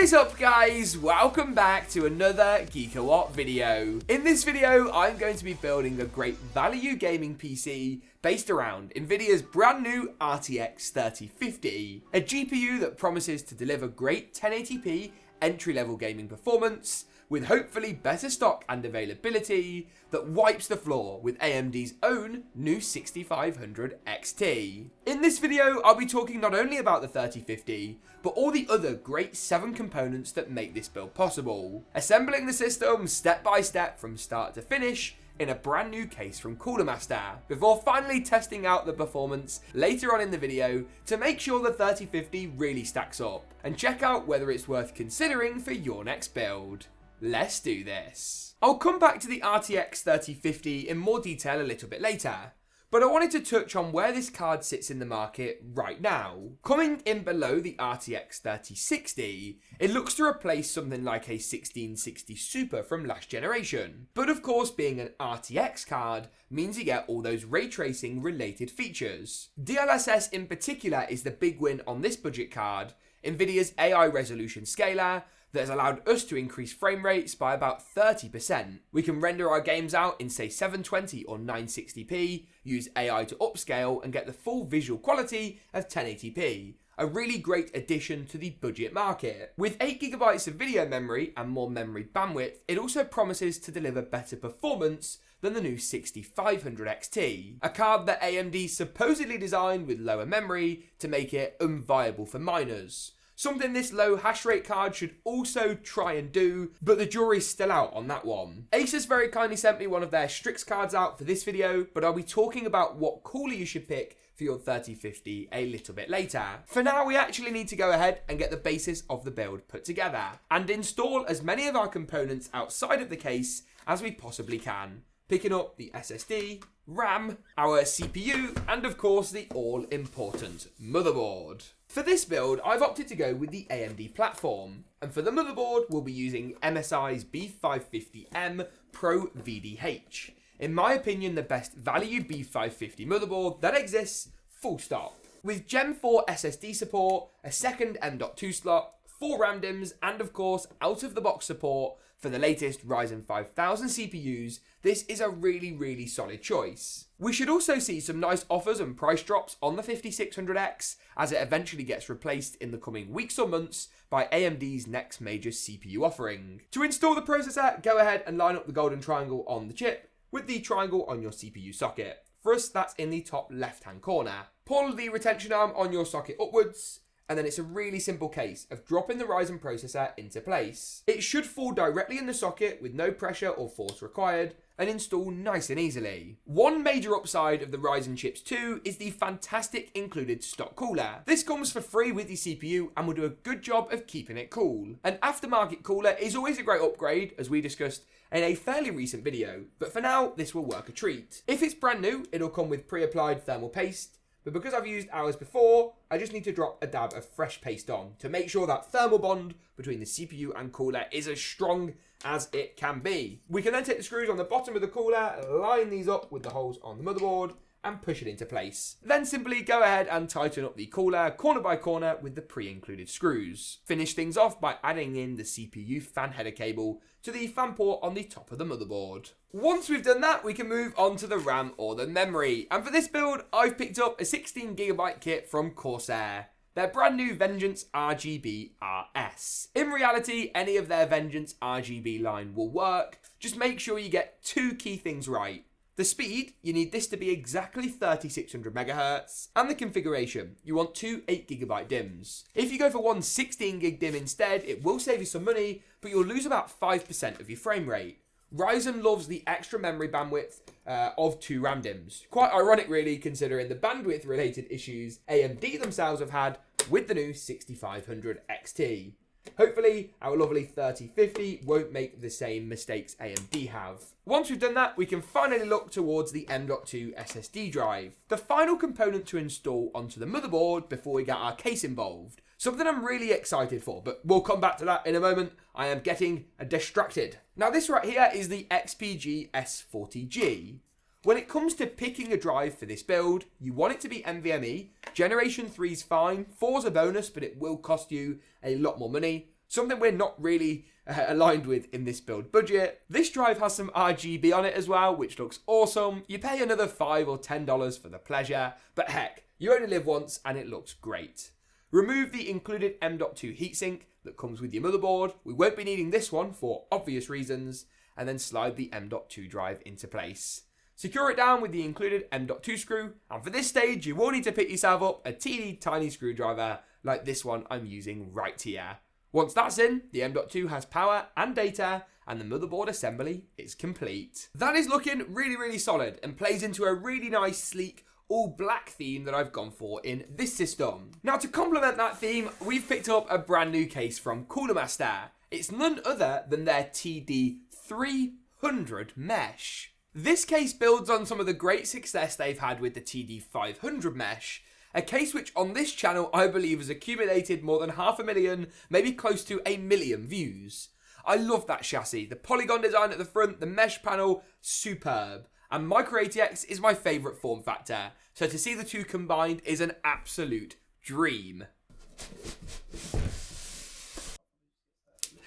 What is up, guys? Welcome back to another GeekaWhat video. In this video, I'm going to be building a great value gaming PC based around NVIDIA's brand new RTX 3050, a GPU that promises to deliver great 1080p entry-level gaming performance, with hopefully better stock and availability that wipes the floor with AMD's own new 6500 XT. In this video, I'll be talking not only about the 3050, but all the other great 7 components that make this build possible, assembling the system step by step from start to finish in a brand new case from Cooler Master, before finally testing out the performance later on in the video to make sure the 3050 really stacks up, and check out whether it's worth considering for your next build. Let's do this. I'll come back to the RTX 3050 in more detail a little bit later, but I wanted to touch on where this card sits in the market right now. Coming in below the RTX 3060, it looks to replace something like a 1660 Super from last generation. But of course, being an RTX card means you get all those ray tracing related features. DLSS in particular is the big win on this budget card, NVIDIA's AI resolution scaler, that has allowed us to increase frame rates by about 30%. We can render our games out in say 720 or 960p, use AI to upscale and get the full visual quality of 1080p. A really great addition to the budget market. With 8GB of video memory and more memory bandwidth, it also promises to deliver better performance than the new 6500 XT, a card that AMD supposedly designed with lower memory to make it unviable for miners. Something this low hash rate card should also try and do, but the jury's still out on that one. Asus very kindly sent me one of their Strix cards out for this video, but I'll be talking about what cooler you should pick for your 3050 a little bit later. For now, we actually need to go ahead and get the basis of the build put together, and install as many of our components outside of the case as we possibly can, picking up the SSD, RAM, our CPU, and of course the all-important motherboard. For this build, I've opted to go with the AMD platform, and for the motherboard, we'll be using MSI's B550M Pro VDH. In my opinion, the best value B550 motherboard that exists, full stop. With Gen 4 SSD support, a second M.2 slot, 4 RAM DIMMs, and of course, out-of-the-box support for the latest Ryzen 5000 CPUs, this is a really solid choice. We should also see some nice offers and price drops on the 5600X as it eventually gets replaced in the coming weeks or months by AMD's next major CPU offering. To install the processor, go ahead and line up the golden triangle on the chip with the triangle on your CPU socket. For us, that's in the top left-hand corner. Pull the retention arm on your socket upwards, and then it's a really simple case of dropping the Ryzen processor into place. It should fall directly in the socket with no pressure or force required, and install nice and easily. One major upside of the Ryzen chips too is the fantastic included stock cooler. This comes for free with the CPU and will do a good job of keeping it cool. An aftermarket cooler is always a great upgrade, as we discussed in a fairly recent video, but for now this will work a treat. If it's brand new, it'll come with pre-applied thermal paste, but because I've used ours before, I just need to drop a dab of fresh paste on to make sure that thermal bond between the CPU and cooler is as strong as it can be. We can then take the screws on the bottom of the cooler, line these up with the holes on the motherboard, and push it into place. Then simply go ahead and tighten up the cooler corner by corner with the pre-included screws. Finish things off by adding in the CPU fan header cable to the fan port on the top of the motherboard. Once we've done that, we can move on to the RAM or the memory. And for this build, I've picked up a 16GB kit from Corsair, their brand new Vengenace RGB RS. In reality, any of their Vengenace RGB line will work. Just make sure you get 2 key things right. The speed, you need this to be exactly 3600 MHz, and the configuration, you want 2 8GB DIMMs. If you go for one 16GB DIMM instead, it will save you some money, but you'll lose about 5% of your frame rate. Ryzen loves the extra memory bandwidth of 2 RAM DIMMs. Quite ironic really, considering the bandwidth related issues AMD themselves have had with the new 6500 XT. Hopefully, our lovely 3050 won't make the same mistakes AMD have. Once we've done that, we can finally look towards the M.2 SSD drive, the final component to install onto the motherboard before we get our case involved. Something I'm really excited for, but we'll come back to that in a moment. I am getting distracted. Now this right here is the XPG S40G. When it comes to picking a drive for this build, you want it to be NVMe. Generation 3 is fine, 4's a bonus, but it will cost you a lot more money. something we're not really aligned with in this build budget. This drive has some RGB on it as well, which looks awesome. You pay another $5 or $10 for the pleasure, but heck, you only live once and it looks great. Remove the included M.2 heatsink that comes with your motherboard. We won't be needing this one for obvious reasons, and then slide the M.2 drive into place. Secure it down with the included M.2 screw, and for this stage you will need to pick yourself up a teeny tiny screwdriver like this one I'm using right here. Once that's in, the M.2 has power and data, and the motherboard assembly is complete. That is looking really solid and plays into a really nice, sleek, all black theme that I've gone for in this system. Now, to complement that theme, we've picked up a brand new case from Cooler Master. It's none other than their TD300 Mesh. This case builds on some of the great success they've had with the TD500 Mesh, a case which on this channel I believe has accumulated more than 500,000, maybe close to 1 million views. I love that chassis, the polygon design at the front, the mesh panel, superb. And Micro ATX is my favourite form factor, so to see the two combined is an absolute dream.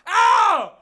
Ow!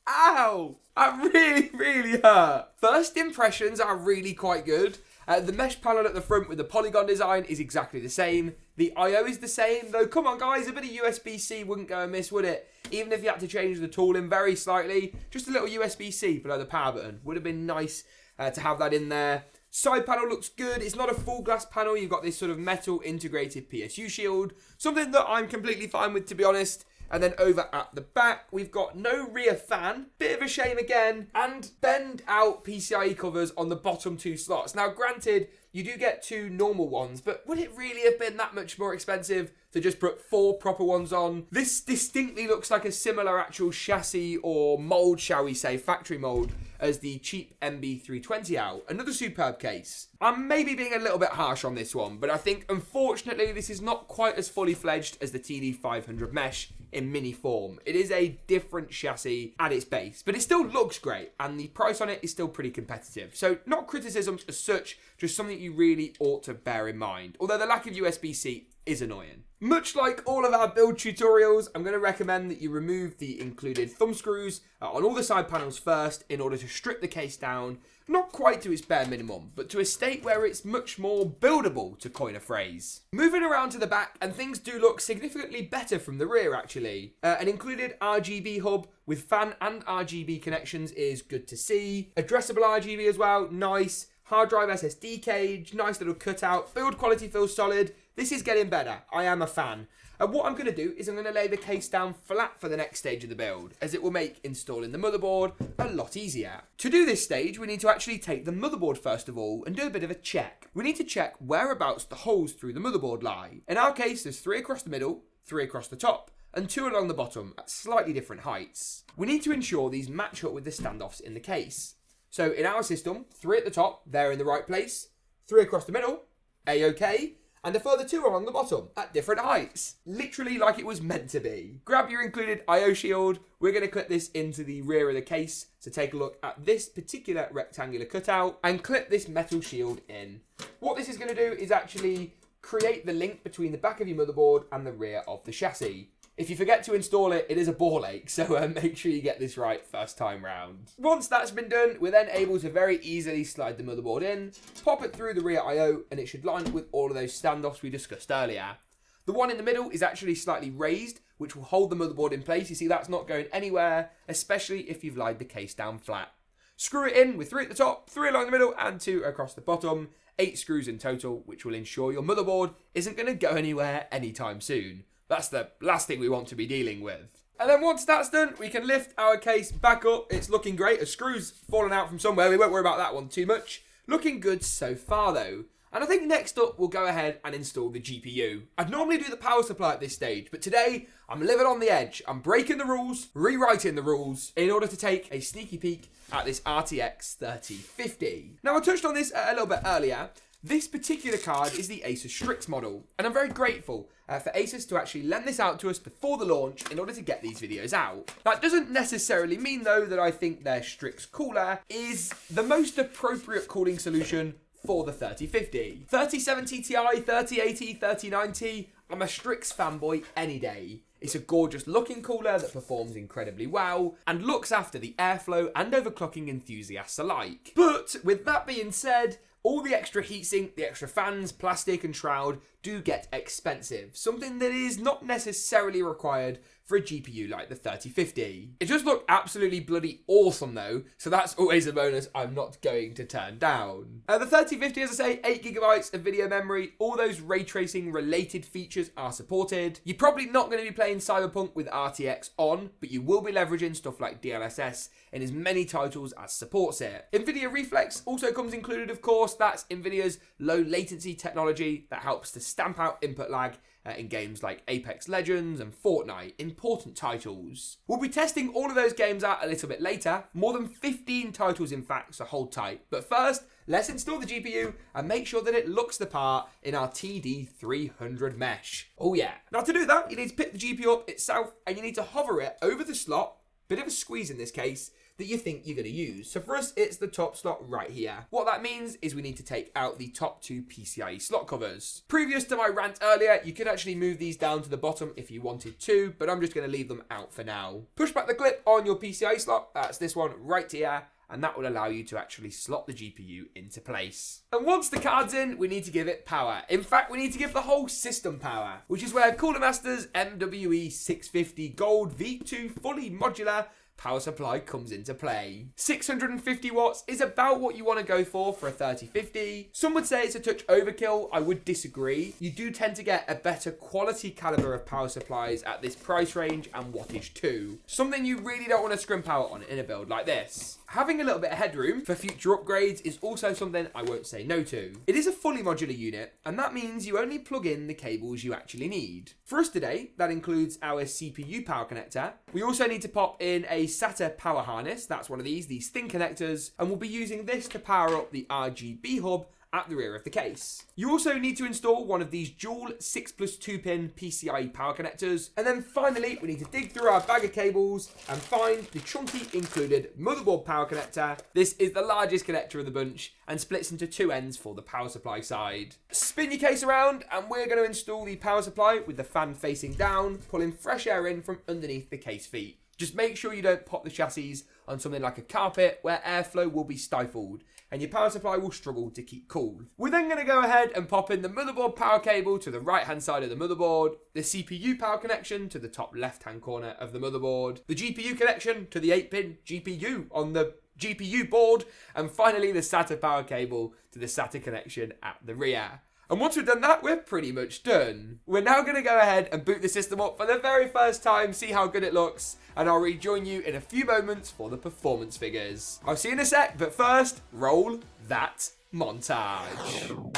Ow! That really hurt. First impressions are really quite good. The mesh panel at the front with the polygon design is exactly the same. The I/O is the same, though come on guys, a bit of USB-C wouldn't go amiss, would it? Even if you had to change the tooling very slightly, just a little USB-C below the power button would have been nice to have that in there. Side panel looks good. It's not a full glass panel. You've got this sort of metal integrated PSU shield, something that I'm completely fine with, to be honest. And then over at the back, we've got no rear fan, bit of a shame again, and bend out PCIe covers on the bottom two slots. Now granted, you do get 2 normal ones, but would it really have been that much more expensive to just put 4 proper ones on? This distinctly looks like a similar actual chassis or mold, shall we say, factory mold, as the cheap MB320 out. Another superb case. I'm maybe being a little bit harsh on this one, but I think unfortunately this is not quite as fully fledged as the TD500 Mesh in mini form. It is a different chassis at its base, but it still looks great and the price on it is still pretty competitive. So not criticisms as such, just something you really ought to bear in mind. Although the lack of USB-C is annoying. Much like all of our build tutorials, I'm going to recommend that you remove the included thumb screws on all the side panels first in order to strip the case down, not quite to its bare minimum, but to a state where it's much more buildable, to coin a phrase. Moving around to the back, and things do look significantly better from the rear actually. An included RGB hub with fan and RGB connections is good to see. Addressable RGB as well, nice. Hard drive SSD cage, nice little cutout. Build quality feels solid. This is getting better. I am a fan. And what I'm going to do is I'm going to lay the case down flat for the next stage of the build, as it will make installing the motherboard a lot easier. To do this stage, we need to actually take the motherboard first of all and do a bit of a check. We need to check whereabouts the holes through the motherboard lie. In our case, there's 3 across the middle, 3 across the top, and 2 along the bottom at slightly different heights. We need to ensure these match up with the standoffs in the case. So in our system, 3 at the top, they're in the right place, 3 across the middle, A-OK, and a further 2 along the bottom at different heights. Literally like it was meant to be. Grab your included I/O shield. We're going to clip this into the rear of the case to take a look at this particular rectangular cutout and clip this metal shield in. What this is going to do is actually create the link between the back of your motherboard and the rear of the chassis. If you forget to install it, it is a ball ache, so make sure you get this right first time round. Once that's been done, we're then able to very easily slide the motherboard in, pop it through the rear I/O, and it should line up with all of those standoffs we discussed earlier. The one in the middle is actually slightly raised, which will hold the motherboard in place. You see, that's not going anywhere, especially if you've laid the case down flat. Screw it in with 3 at the top, 3 along the middle, and 2 across the bottom. 8 screws in total, which will ensure your motherboard isn't going to go anywhere anytime soon. That's the last thing we want to be dealing with. And then once that's done, we can lift our case back up. It's looking great. A screw's fallen out from somewhere. We won't worry about that one too much. Looking good so far though. And I think next up, we'll go ahead and install the GPU. I'd normally do the power supply at this stage, but today, I'm living on the edge. I'm breaking the rules, rewriting the rules, in order to take a sneaky peek at this RTX 3050. Now, I touched on this a little bit earlier. This particular card is the Asus STRIX model, and I'm very grateful for Asus to actually lend this out to us before the launch in order to get these videos out. That doesn't necessarily mean though that I think their STRIX cooler is the most appropriate cooling solution for the 3050. 3070 Ti, 3080, 3090 I'm a Strix fanboy any day. It's a gorgeous looking cooler that performs incredibly well and looks after the airflow and overclocking enthusiasts alike. But with that being said, all the extra heatsink, the extra fans, plastic and shroud do get expensive, something that is not necessarily required for a GPU like the 3050. It does look absolutely bloody awesome though, so that's always a bonus I'm not going to turn down. The 3050, as I say, 8GB of video memory, all those ray tracing related features are supported. You're probably not going to be playing Cyberpunk with RTX on, but you will be leveraging stuff like DLSS in as many titles as supports it. NVIDIA Reflex also comes included, of course. That's NVIDIA's low latency technology that helps to stamp out input lag in games like Apex Legends and Fortnite, important titles. We'll be testing all of those games out a little bit later, more than 15 titles in fact, so hold tight. But first, let's install the GPU and make sure that it looks the part in our TD300 Mesh. Oh yeah. Now to do that, you need to pick the GPU up itself and you need to hover it over the slot, bit of a squeeze in this case, that you think you're going to use. So for us, it's the top slot right here. What that means is we need to take out the top two PCIe slot covers. Previous to my rant earlier, you could actually move these down to the bottom if you wanted to, but I'm just going to leave them out for now. Push back the clip on your PCIe slot, that's this one right here, and that will allow you to actually slot the GPU into place. And once the card's in, we need to give it power. In fact, we need to give the whole system power, which is where Cooler Master's MWE 650 Gold V2 fully modular power supply comes into play. 650 watts is about what you want to go for a 3050. Some would say it's a touch overkill. I would disagree. You do tend to get a better quality caliber of power supplies at this price range and wattage too. Something you really don't want to scrimp out on in a build like this. Having a little bit of headroom for future upgrades is also something I won't say no to. It is a fully modular unit, and that means you only plug in the cables you actually need. For us today, that includes our CPU power connector. We also need to pop in a SATA power harness, that's one of these thin connectors, and we'll be using this to power up the RGB hub at the rear of the case. You also need to install one of these dual 6+2 pin PCIe power connectors. And then finally, we need to dig through our bag of cables and find the chunky included motherboard power connector. This is the largest connector of the bunch and splits into two ends for the power supply side. Spin your case around and we're going to install the power supply with the fan facing down, pulling fresh air in from underneath the case feet. Just make sure you don't pop the chassis on something like a carpet where airflow will be stifled and your power supply will struggle to keep cool. We're then going to go ahead and pop in the motherboard power cable to the right hand side of the motherboard, the CPU power connection to the top left hand corner of the motherboard, the GPU connection to the 8-pin GPU on the GPU board, and finally the SATA power cable to the SATA connection at the rear. And once we've done that, we're pretty much done. We're now going to go ahead and boot the system up for the very first time, see how good it looks, and I'll rejoin you in a few moments for the performance figures. I'll see you in a sec, but first, roll that montage.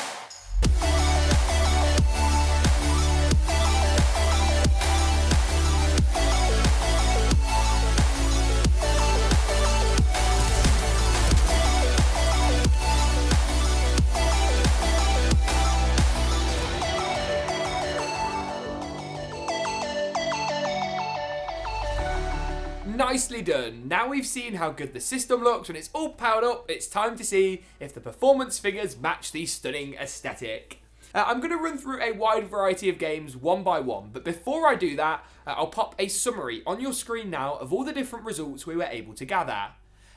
Nicely done. Now we've seen how good the system looks when it's all powered up, it's time to see if the performance figures match the stunning aesthetic. I'm going to run through a wide variety of games one by one, but before I do that, I'll pop a summary on your screen now of all the different results we were able to gather.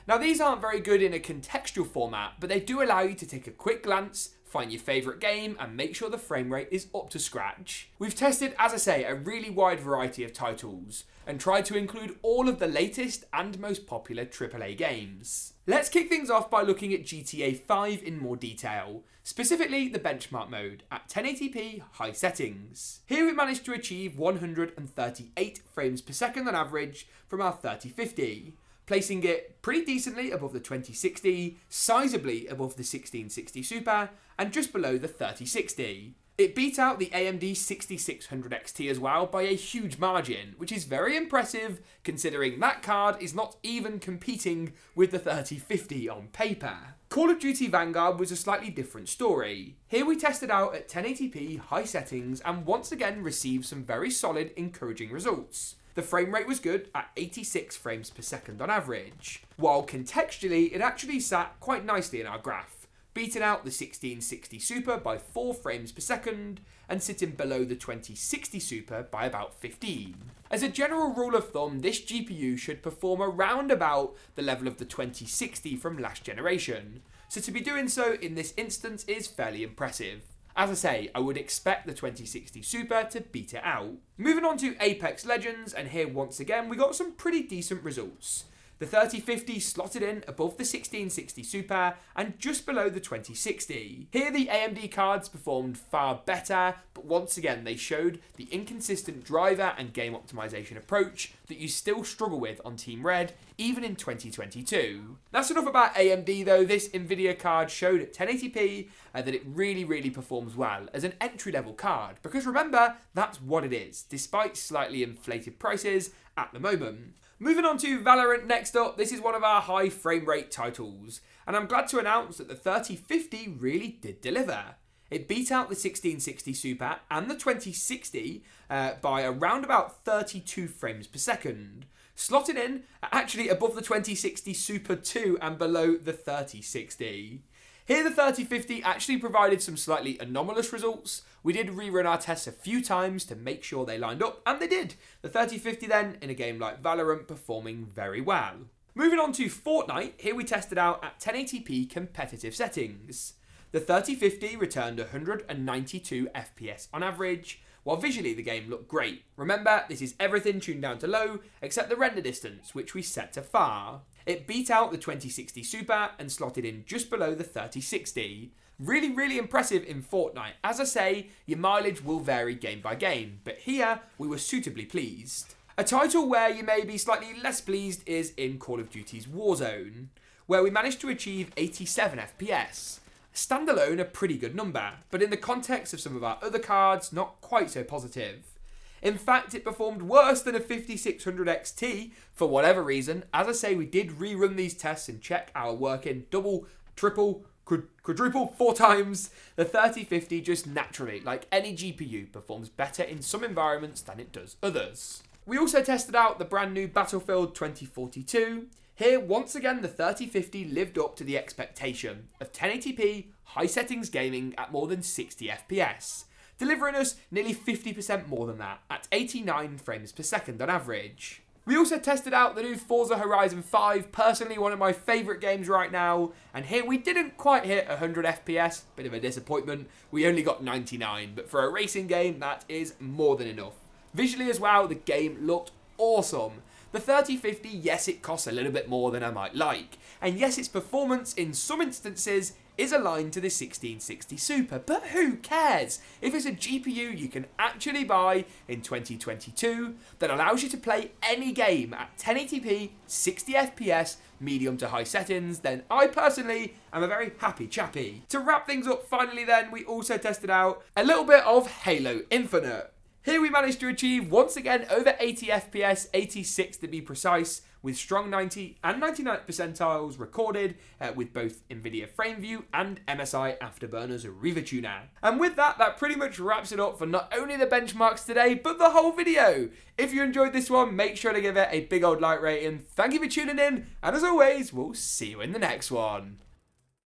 Now these aren't very good in a contextual format, but they do allow you to take a quick glance, find your favourite game, and make sure the frame rate is up to scratch. We've tested, as I say, a really wide variety of titles, and tried to include all of the latest and most popular AAA games. Let's kick things off by looking at GTA 5 in more detail, specifically the benchmark mode at 1080p high settings. Here we managed to achieve 138 frames per second on average from our 3050, placing it pretty decently above the 2060, sizably above the 1660 Super, and just below the 3060. It beat out the AMD 6600 XT as well by a huge margin, which is very impressive considering that card is not even competing with the 3050 on paper. Call of Duty Vanguard was a slightly different story. Here we tested out at 1080p high settings and once again received some very solid, encouraging results. The frame rate was good at 86 frames per second on average, while contextually it actually sat quite nicely in our graph, beating out the 1660 Super by 4 frames per second and sitting below the 2060 Super by about 15. As a general rule of thumb, this GPU should perform around about the level of the 2060 from last generation, so to be doing so in this instance is fairly impressive. As I say, I would expect the 2060 Super to beat it out. Moving on to Apex Legends, and here once again we got some pretty decent results. The 3050 slotted in above the 1660 Super and just below the 2060. Here the AMD cards performed far better, but once again they showed the inconsistent driver and game optimization approach that you still struggle with on Team Red, even in 2022. That's enough about AMD though. This Nvidia card showed at 1080p that it really performs well as an entry-level card, because remember, that's what it is, despite slightly inflated prices at the moment. Moving on to Valorant next up, this is one of our high frame rate titles, and I'm glad to announce that the 3050 really did deliver. It beat out the 1660 Super and the 2060 by around about 32 frames per second, slotted in actually above the 2060 Super 2 and below the 3060. Here the 3050 actually provided some slightly anomalous results. We did rerun our tests a few times to make sure they lined up, and they did. The 3050 then, in a game like Valorant, performing very well. Moving on to Fortnite, here we tested out at 1080p competitive settings. The 3050 returned 192 FPS on average, while visually the game looked great. Remember, this is everything tuned down to low, except the render distance, which we set to far. It beat out the 2060 Super and slotted in just below the 3060. Really impressive in Fortnite. As I say, your mileage will vary game by game, but here we were suitably pleased. A title where you may be slightly less pleased is in Call of Duty's Warzone, where we managed to achieve 87 FPS. Standalone, a pretty good number, but in the context of some of our other cards, not quite so positive. In fact, it performed worse than a 5600 XT for whatever reason. As I say, we did rerun these tests and check our work in double, triple, quadruple, 4 times. The 3050 just naturally, like any GPU, performs better in some environments than it does others. We also tested out the brand new Battlefield 2042. Here, once again, the 3050 lived up to the expectation of 1080p, high settings gaming at more than 60 FPS, delivering us nearly 50% more than that, at 89 frames per second on average. We also tested out the new Forza Horizon 5, personally one of my favourite games right now, and here we didn't quite hit 100 FPS, bit of a disappointment, we only got 99, but for a racing game that is more than enough. Visually as well, the game looked awesome. The 3050, yes, it costs a little bit more than I might like, and yes, its performance in some instances is aligned to the 1660 Super, but who cares? If it's a GPU you can actually buy in 2022 that allows you to play any game at 1080p, 60 FPS, medium to high settings, then I personally am a very happy chappy. To wrap things up finally then, we also tested out a little bit of Halo Infinite. Here we managed to achieve, once again, over 80 FPS, 86 to be precise, with strong 90 and 99 percentiles recorded with both NVIDIA FrameView and MSI Afterburner's Riva Tuner. And with that, that pretty much wraps it up for not only the benchmarks today, but the whole video. If you enjoyed this one, make sure to give it a big old like rating. Thank you for tuning in, and as always, we'll see you in the next one.